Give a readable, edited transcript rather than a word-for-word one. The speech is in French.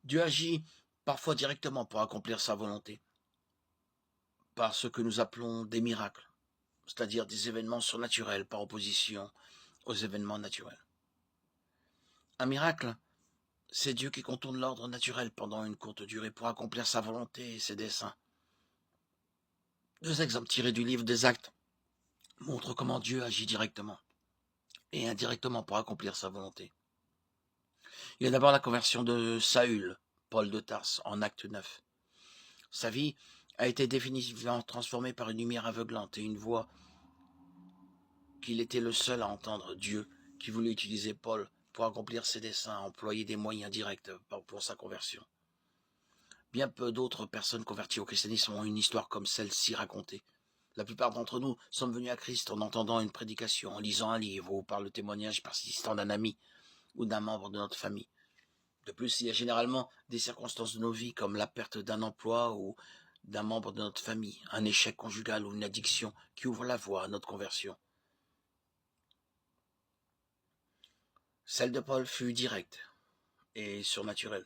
Dieu agit parfois directement pour accomplir sa volonté, par ce que nous appelons des miracles, c'est-à-dire des événements surnaturels par opposition aux événements naturels. Un miracle, c'est Dieu qui contourne l'ordre naturel pendant une courte durée pour accomplir sa volonté et ses desseins. Deux exemples tirés du livre des Actes montrent comment Dieu agit directement et indirectement pour accomplir sa volonté. Il y a d'abord la conversion de Saül, Paul de Tarse, en Acte 9. Sa vie a été définitivement transformée par une lumière aveuglante et une voix qu'il était le seul à entendre, Dieu, qui voulait utiliser Paul pour accomplir ses desseins, employer des moyens directs pour sa conversion. Bien peu d'autres personnes converties au christianisme ont une histoire comme celle-ci racontée. La plupart d'entre nous sommes venus à Christ en entendant une prédication, en lisant un livre ou par le témoignage persistant d'un ami ou d'un membre de notre famille. De plus, il y a généralement des circonstances de nos vies comme la perte d'un emploi ou d'un membre de notre famille, un échec conjugal ou une addiction qui ouvrent la voie à notre conversion. Celle de Paul fut directe et surnaturelle.